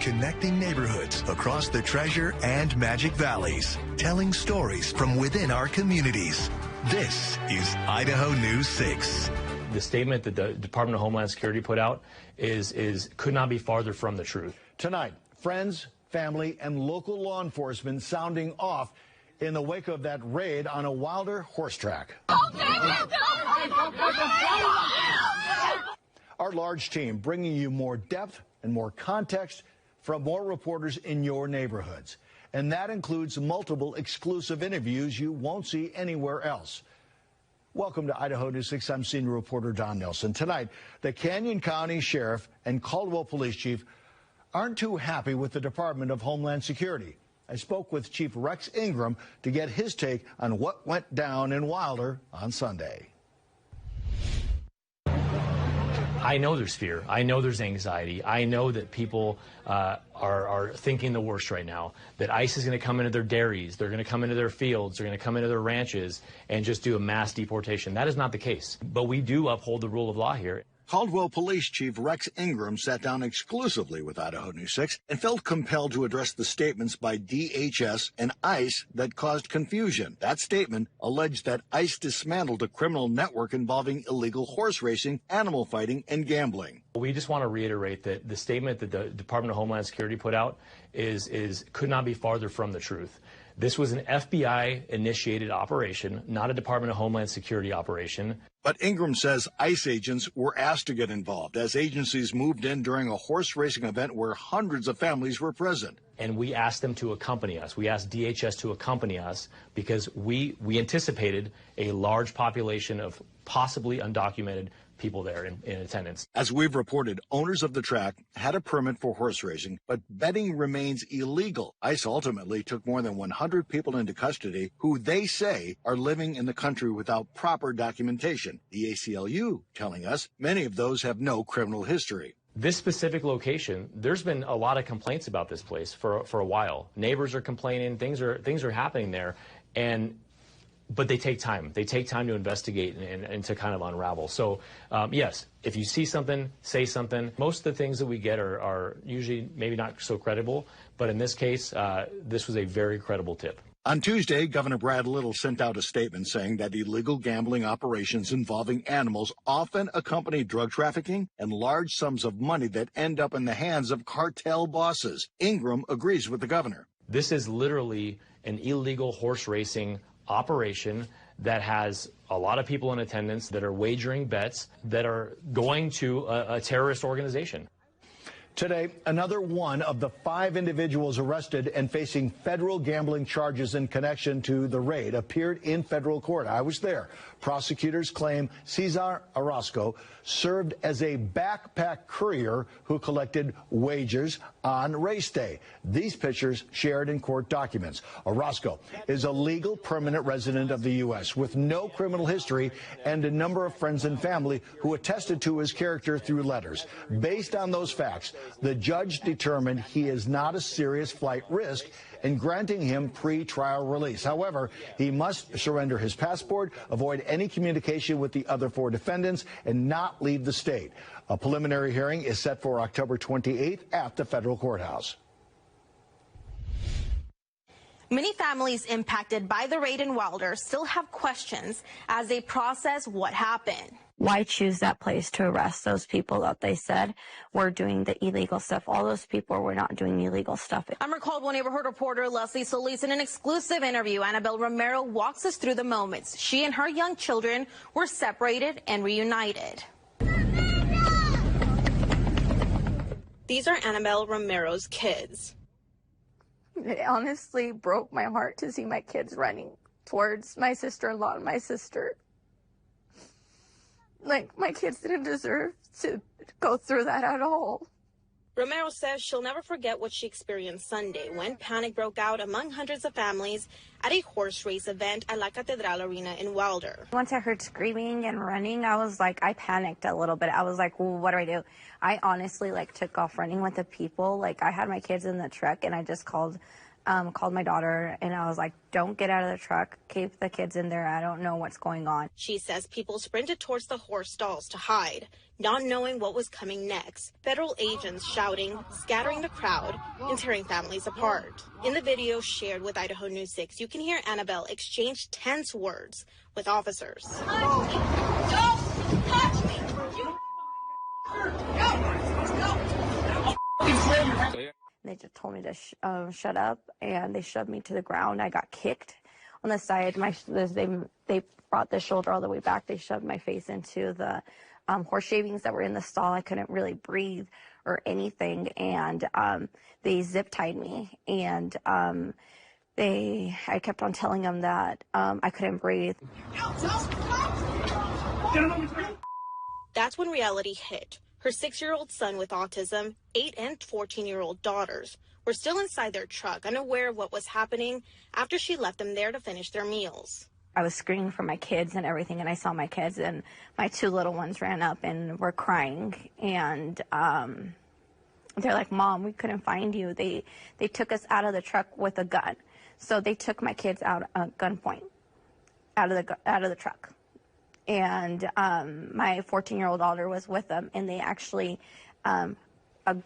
connecting neighborhoods across the Treasure and Magic Valleys, telling stories from within our communities. This is Idaho News 6. The statement that the Department of Homeland Security put out could not be farther from the truth. Tonight, friends, family, and local law enforcement sounding off in the wake of that raid on a Wilder horse track. Our large team bringing you more depth and more context from more reporters in your neighborhoods. And that includes multiple exclusive interviews you won't see anywhere else. Welcome to Idaho News 6. I'm senior reporter Don Nelson. Tonight, the Canyon County Sheriff and Caldwell Police Chief aren't too happy with the Department of Homeland Security. I spoke with Chief Rex Ingram to get his take on what went down in Wilder on Sunday. I know there's fear. I know there's anxiety. I know that people are thinking the worst right now, that ICE is going to come into their dairies, they're going to come into their fields, they're going to come into their ranches and just do a mass deportation. That is not the case. But we do uphold the rule of law here. Caldwell Police Chief Rex Ingram sat down exclusively with Idaho News 6 and felt compelled to address the statements by DHS and ICE that caused confusion. That statement alleged that ICE dismantled a criminal network involving illegal horse racing, animal fighting, and gambling. We just want to reiterate that the statement that the Department of Homeland Security put out could not be farther from the truth. This was an FBI-initiated operation, not a Department of Homeland Security operation. But Ingram says ICE agents were asked to get involved as agencies moved in during a horse racing event where hundreds of families were present. And we asked them to accompany us. We asked DHS to accompany us because we anticipated a large population of possibly undocumented people there in attendance. As we've reported, owners of the track had a permit for horse racing, but betting remains illegal. ICE ultimately took more than 100 people into custody who they say are living in the country without proper documentation. The ACLU telling us many of those have no criminal history. This specific location, there's been a lot of complaints about this place for a while. Neighbors are complaining, things are happening there, but they take time. They take time to investigate and to kind of unravel. So, yes, if you see something, say something. Most of the things that we get are usually maybe not so credible, but in this case, this was a very credible tip. On Tuesday, Governor Brad Little sent out a statement saying that illegal gambling operations involving animals often accompany drug trafficking and large sums of money that end up in the hands of cartel bosses. Ingram agrees with the governor. This is literally an illegal horse racing operation that has a lot of people in attendance that are wagering bets that are going to a terrorist organization. Today, another one of the 5 individuals arrested and facing federal gambling charges in connection to the raid appeared in federal court. I was there. Prosecutors claim Cesar Orozco served as a backpack courier who collected wagers on race day. These pictures shared in court documents. Orozco is a legal permanent resident of the U.S. with no criminal history and a number of friends and family who attested to his character through letters. Based on those facts, the judge determined he is not a serious flight risk in granting him pre-trial release. However, he must surrender his passport, avoid any communication with the other 4 defendants, and not leave the state. A preliminary hearing is set for October 28th at the federal courthouse. Many families impacted by the raid in Wilder still have questions as they process what happened. Why choose that place to arrest those people that they said were doing the illegal stuff? All those people were not doing illegal stuff. I'm our Caldwell neighborhood reporter Leslie Solis. In an exclusive interview, Annabelle Romero walks us through the moments she and her young children were separated and reunited. These are Annabelle Romero's kids. It honestly broke my heart to see my kids running towards my sister-in-law and my sister. Like, my kids didn't deserve to go through that at all. Romero says she'll never forget what she experienced Sunday when panic broke out among hundreds of families at a horse race event at La Catedral Arena in Wilder. Once I heard screaming and running, I panicked a little bit. I was like, well, what do I do? I honestly, took off running with the people. I had my kids in the truck, and I just called called my daughter, and I was like, don't get out of the truck. Keep the kids in there. I don't know what's going on. She says people sprinted towards the horse stalls to hide, not knowing what was coming next. Federal agents shouting, scattering the crowd, and tearing families apart. In the video shared with Idaho News 6, you can hear Annabelle exchange tense words with officers. Don't touch me! They just told me to shut up, and they shoved me to the ground. I got kicked on the side. They brought the shoulder all the way back. They shoved my face into the horse shavings that were in the stall. I couldn't really breathe or anything, and they zip tied me. And I kept on telling them that I couldn't breathe. That's when reality hit. Her 6-year-old son with autism, 8 and 14-year-old daughters were still inside their truck, unaware of what was happening after she left them there to finish their meals. I was screaming for my kids and everything, and I saw my kids, and my 2 little ones ran up and were crying. And they're like, Mom, we couldn't find you. They took us out of the truck with a gun. So they took my kids out at gunpoint, out of the truck. And my 14-year-old daughter was with them, and they actually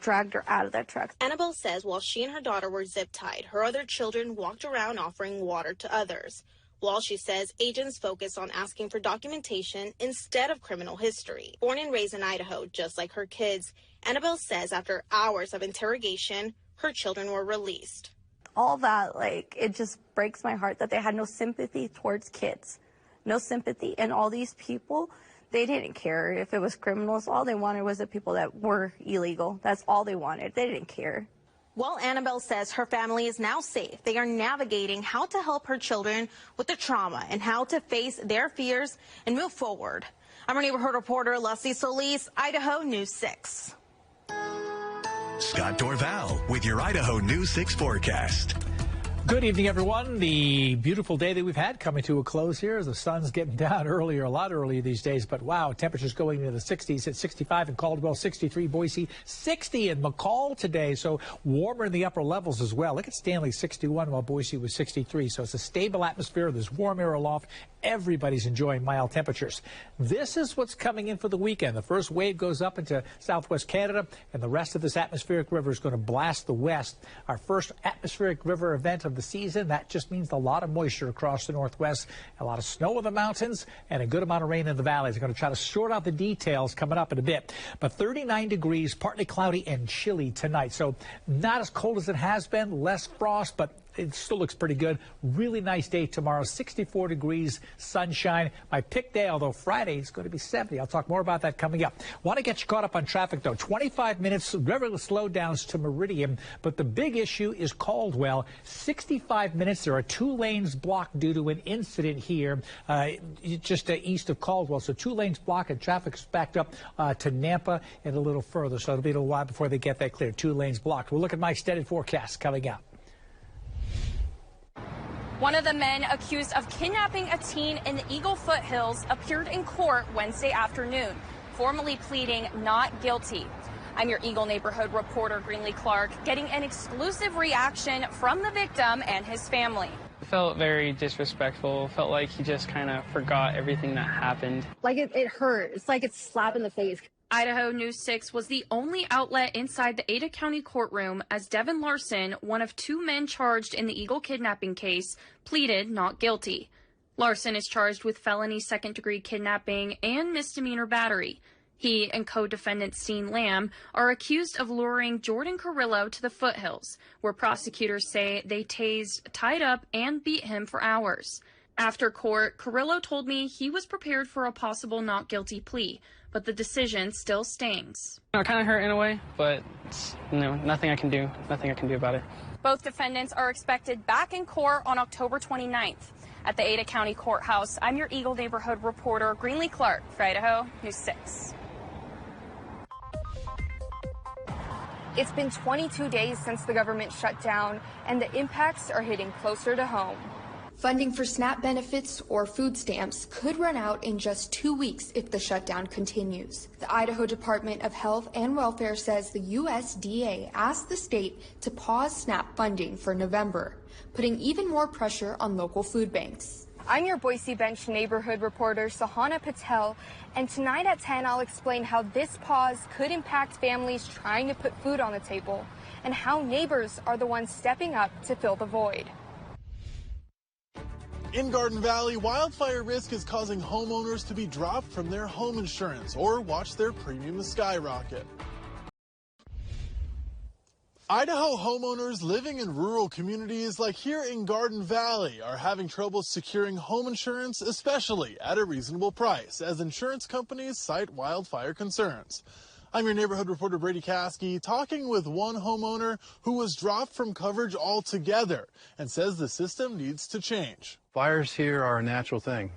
dragged her out of that truck. Annabelle says while she and her daughter were zip-tied, her other children walked around offering water to others. While she says agents focused on asking for documentation instead of criminal history. Born and raised in Idaho, just like her kids, Annabelle says after hours of interrogation, her children were released. All that, it just breaks my heart that they had no sympathy towards kids. No sympathy. And all these people, they didn't care if it was criminals. All they wanted was the people that were illegal. That's all they wanted. They didn't care. While Annabelle says her family is now safe, they are navigating how to help her children with the trauma and how to face their fears and move forward. I'm our neighborhood reporter, Leslie Solis, Idaho News 6. Scott Dorval with your Idaho News 6 forecast. Good evening, everyone. The beautiful day that we've had coming to a close here. The sun's getting down earlier, a lot earlier these days. But wow, temperatures going into the 60s at 65 in Caldwell, 63 Boise, 60 in McCall today. So warmer in the upper levels as well. Look at Stanley, 61, while Boise was 63. So it's a stable atmosphere. There's warm air aloft. Everybody's enjoying mild temperatures. This is what's coming in for the weekend. The first wave goes up into southwest Canada, and the rest of this atmospheric river is going to blast the west. Our first atmospheric river event of the season. That just means a lot of moisture across the northwest, a lot of snow in the mountains, and a good amount of rain in the valleys. We're going to try to sort out the details coming up in a bit. But 39 degrees, partly cloudy and chilly tonight. So not as cold as it has been, less frost, but it still looks pretty good. Really nice day tomorrow, 64 degrees, sunshine. My pick day, although Friday is going to be 70. I'll talk more about that coming up. Want to get you caught up on traffic, though. 25 minutes, regular slowdowns to Meridian, but the big issue is Caldwell. 65 minutes. There are 2 lanes blocked due to an incident here just east of Caldwell. So 2 lanes blocked and traffic's backed up to Nampa and a little further. So it'll be a little while before they get that clear. 2 lanes blocked. We'll look at my extended forecast coming up. One of the men accused of kidnapping a teen in the Eagle foothills appeared in court Wednesday afternoon, formally pleading not guilty. I'm your Eagle neighborhood reporter, Greenlee Clark, getting an exclusive reaction from the victim and his family. Felt very disrespectful. Felt like he just kind of forgot everything that happened. Like it hurt. It's like it's slap in the face. Idaho News 6 was the only outlet inside the Ada County courtroom as Devin Larson, one of 2 men charged in the Eagle kidnapping case, pleaded not guilty. Larson is charged with felony second-degree kidnapping and misdemeanor battery. He and co-defendant Steen Lamb are accused of luring Jordan Carrillo to the foothills, where prosecutors say they tased, tied up, and beat him for hours. After court, Carrillo told me he was prepared for a possible not guilty plea, but the decision still stings. It kind of hurt in a way, but nothing I can do. Nothing I can do about it. Both defendants are expected back in court on October 29th. At the Ada County Courthouse, I'm your Eagle neighborhood reporter, Greenlee Clark, for Idaho News 6. It's been 22 days since the government shut down, and the impacts are hitting closer to home. Funding for SNAP benefits or food stamps could run out in just 2 weeks if the shutdown continues. The Idaho Department of Health and Welfare says the USDA asked the state to pause SNAP funding for November, putting even more pressure on local food banks. I'm your Boise Bench neighborhood reporter, Sahana Patel, and tonight at 10 I'll explain how this pause could impact families trying to put food on the table and how neighbors are the ones stepping up to fill the void. In Garden Valley, wildfire risk is causing homeowners to be dropped from their home insurance or watch their premiums skyrocket. Idaho homeowners living in rural communities like here in Garden Valley are having trouble securing home insurance, especially at a reasonable price, as insurance companies cite wildfire concerns. I'm your neighborhood reporter Brady Caskey, talking with one homeowner who was dropped from coverage altogether and says the system needs to change. Fires here are a natural thing.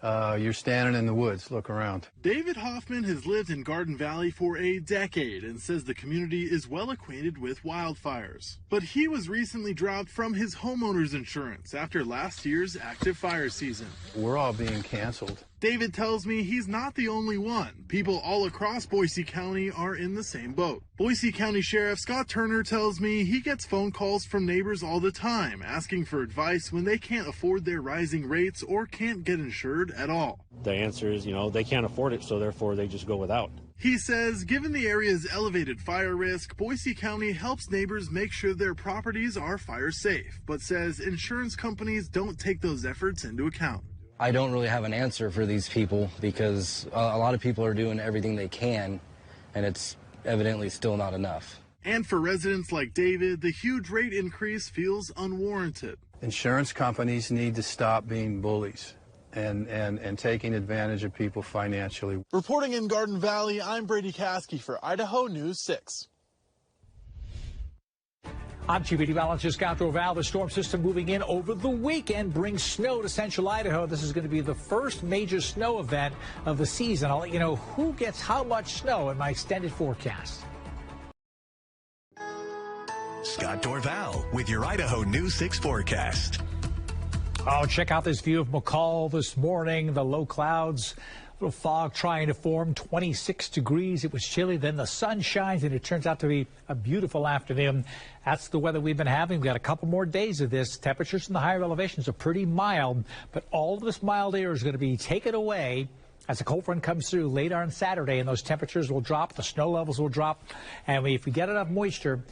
You're standing in the woods, look around. David Hoffman has lived in Garden Valley for a decade and says the community is well acquainted with wildfires. But he was recently dropped from his homeowner's insurance after last year's active fire season. We're all being canceled. David tells me he's not the only one. People all across Boise County are in the same boat. Boise County Sheriff Scott Turner tells me he gets phone calls from neighbors all the time asking for advice when they can't afford their rising rates or can't get insured at all. The answer is, they can't afford it, so therefore they just go without. He says, given the area's elevated fire risk, Boise County helps neighbors make sure their properties are fire safe, but says insurance companies don't take those efforts into account. I don't really have an answer for these people because a lot of people are doing everything they can, and it's evidently still not enough. And for residents like David, the huge rate increase feels unwarranted. Insurance companies need to stop being bullies and taking advantage of people financially. Reporting in Garden Valley, I'm Brady Caskey for Idaho News 6. I'm Chief Meteorologist Scott Val. The storm system moving in over the weekend brings snow to central Idaho. This is going to be the first major snow event of the season. I'll let you know who gets how much snow in my extended forecast. Scott Dorval with your Idaho News 6 forecast. Oh, check out this view of McCall this morning. The low clouds, little fog trying to form, 26 degrees. It was chilly. Then the sun shines, and it turns out to be a beautiful afternoon. That's the weather we've been having. We've got a couple more days of this. Temperatures in the higher elevations are pretty mild, but all of this mild air is going to be taken away as the cold front comes through later on Saturday, and those temperatures will drop. The snow levels will drop. And if we get enough moisture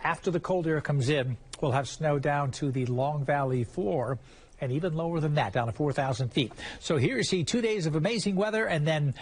after the cold air comes in, we'll have snow down to the Long Valley floor, and even lower than that, down to 4,000 feet. So here you see 2 days of amazing weather, and then,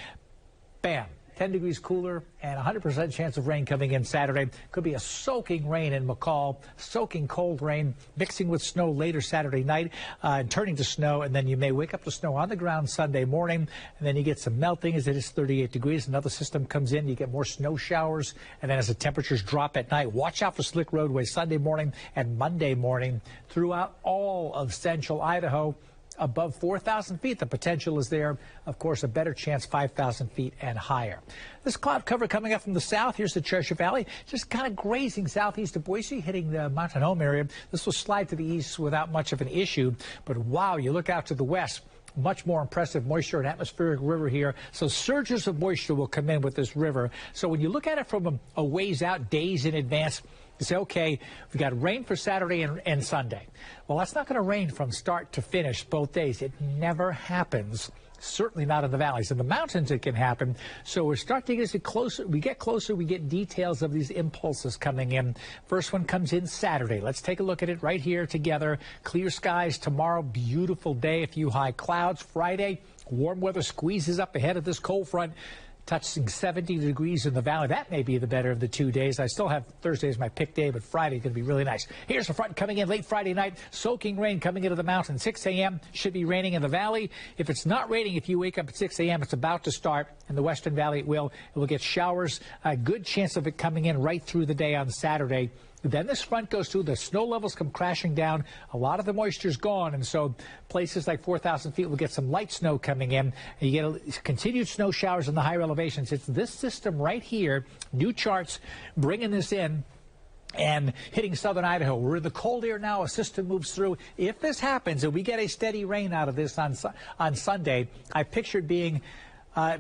bam, 10 degrees cooler and 100% chance of rain coming in Saturday. Could be a soaking rain in McCall, soaking cold rain, mixing with snow later Saturday night, and turning to snow, and then you may wake up to snow on the ground Sunday morning, and then you get some melting as it is 38 degrees. Another system comes in, you get more snow showers, and then as the temperatures drop at night, watch out for slick roadways Sunday morning and Monday morning throughout all of central Idaho. Above 4,000 feet, the potential is there. Of course, a better chance 5,000 feet and higher. This cloud cover coming up from the south. Here's the Treasure Valley, just kind of grazing southeast of Boise, hitting the Mountain Home area. This will slide to the east without much of an issue. But wow, you look out to the west, much more impressive moisture and atmospheric river here. So surges of moisture will come in with this river. So when you look at it from a ways out, days in advance, you say, okay, we got rain for Saturday and Sunday. Well, that's not going to rain from start to finish both days. It never happens. Certainly not in the valleys. In the mountains, it can happen. So we're starting to get closer. We get closer. We get details of these impulses coming in. First one comes in Saturday. Let's take a look at it right here together. Clear skies tomorrow. Beautiful day. A few high clouds. Friday, warm weather squeezes up ahead of this cold front, touching 70 degrees in the valley. That may be the better of the 2 days. I still have Thursday as my pick day, but Friday is going to be really nice. Here's the front coming in late Friday night. Soaking rain coming into the mountain. 6 a.m. should be raining in the valley. If it's not raining, if you wake up at 6 a.m., it's about to start. In the western valley, it will. It will get showers. A good chance of it coming in right through the day on Saturday. Then this front goes through, the snow levels come crashing down. A lot of the moisture's gone, and so places like 4,000 feet will get some light snow coming in. And you get continued snow showers in the higher elevations. It's this system right here, new charts bringing this in. and hitting southern Idaho. We're in the cold air now. A system moves through. If this happens and we get a steady rain out of this on Sunday, I pictured being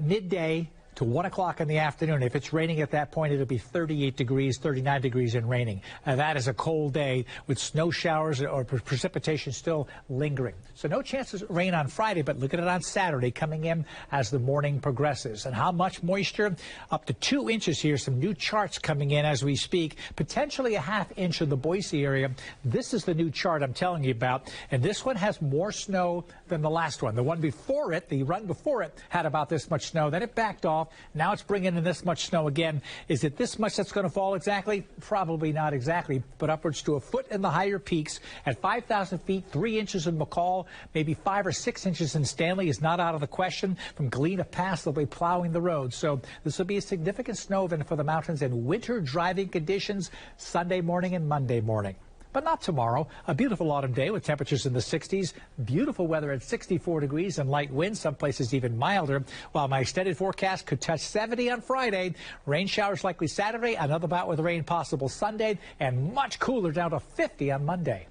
midday to 1 o'clock in the afternoon. If it's raining at that point, it'll be 38 degrees, 39 degrees and raining. That is a cold day with snow showers or precipitation still lingering. So no chances of rain on Friday, but look at it on Saturday coming in as the morning progresses. And how much moisture? Up to 2 inches here. Some new charts coming in as we speak. Potentially a ½ inch in the Boise area. This is the new chart I'm telling you about. And this one has more snow than the last one. The one before it, the run before it, had about this much snow. Then it backed off. Now it's bringing in this much snow again. Is it this much that's going to fall exactly? Probably not exactly, but upwards to a foot in the higher peaks. At 5,000 feet, 3 inches in McCall, maybe 5 or 6 inches in Stanley is not out of the question. From Galena Pass, they'll be plowing the road. So this will be a significant snow event for the mountains and winter driving conditions Sunday morning and Monday morning. But not tomorrow. A beautiful autumn day with temperatures in the 60s. Beautiful weather at 64 degrees and light winds, some places even milder. While my extended forecast could touch 70 on Friday. Rain showers likely Saturday, another bout with rain possible Sunday, and much cooler down to 50 on Monday.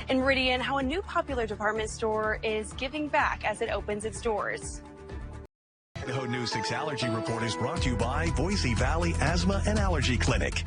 In Meridian, how a new popular department store is giving back as it opens its doors. Idaho News 6 Allergy Report is brought to you by Boise Valley Asthma and Allergy Clinic.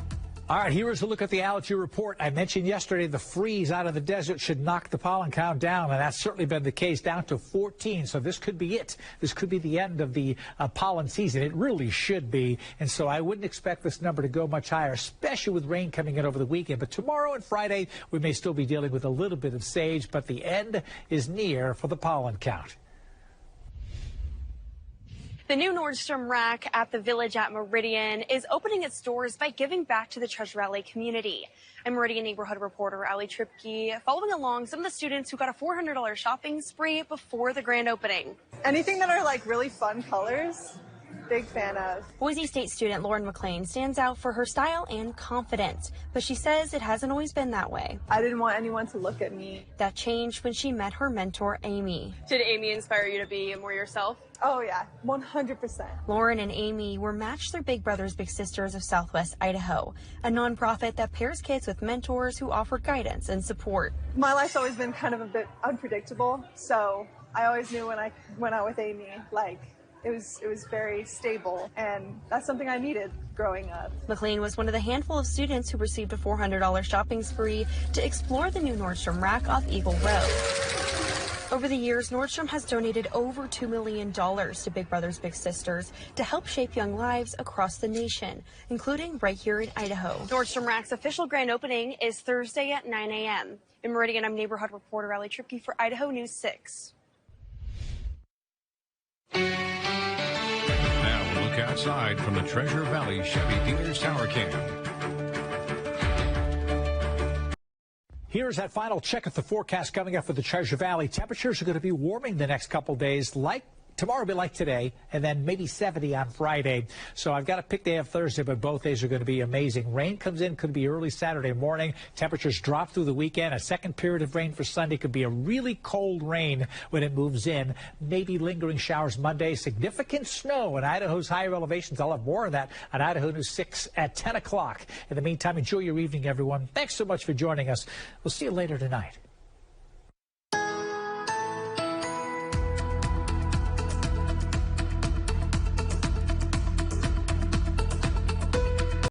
All right, here is a look at the allergy report. I mentioned yesterday the freeze out of the desert should knock the pollen count down, and that's certainly been the case, down to 14. So this could be it. This could be the end of the pollen season. It really should be. And so I wouldn't expect this number to go much higher, especially with rain coming in over the weekend. But tomorrow and Friday, we may still be dealing with a little bit of sage, but the end is near for the pollen count. The new Nordstrom rack at the Village at Meridian is opening its doors by giving back to the Treasure Valley community. I'm Meridian neighborhood reporter Ali Tripke, following along some of the students who got a $400 shopping spree before the grand opening. Anything that are like really fun colors, big fan of. Boise State student Lauren McLean stands out for her style and confidence, but she says it hasn't always been that way. I didn't want anyone to look at me. That changed when she met her mentor, Amy. Did Amy inspire you to be more yourself? Oh yeah, 100%. Lauren and Amy were matched through Big Brothers Big Sisters of Southwest Idaho, a nonprofit that pairs kids with mentors who offer guidance and support. My life's always been kind of a bit unpredictable, so I always knew when I went out with Amy, like, it was very stable, and that's something I needed growing up. McLean was one of the handful of students who received a $400 shopping spree to explore the new Nordstrom rack off Eagle Road. Over the years, Nordstrom has donated over $2 million to Big Brothers Big Sisters to help shape young lives across the nation, including right here in Idaho. Nordstrom Rack's official grand opening is Thursday at 9 a.m. In Meridian, I'm neighborhood reporter Ali Tripke for Idaho News 6. Now we'll look outside from the Treasure Valley Chevy Dealers Tower Cam. Here's that final check of the forecast coming up for the Treasure Valley. Temperatures are going to be warming the next couple days, like tomorrow will be like today, and then maybe 70 on Friday. So I've got to pick day of Thursday, but both days are going to be amazing. Rain comes in, could be early Saturday morning. Temperatures drop through the weekend. A second period of rain for Sunday could be a really cold rain when it moves in. Maybe lingering showers Monday. Significant snow in Idaho's higher elevations. I'll have more of that on Idaho News 6 at 10 o'clock. In the meantime, enjoy your evening, everyone. Thanks so much for joining us. We'll see you later tonight.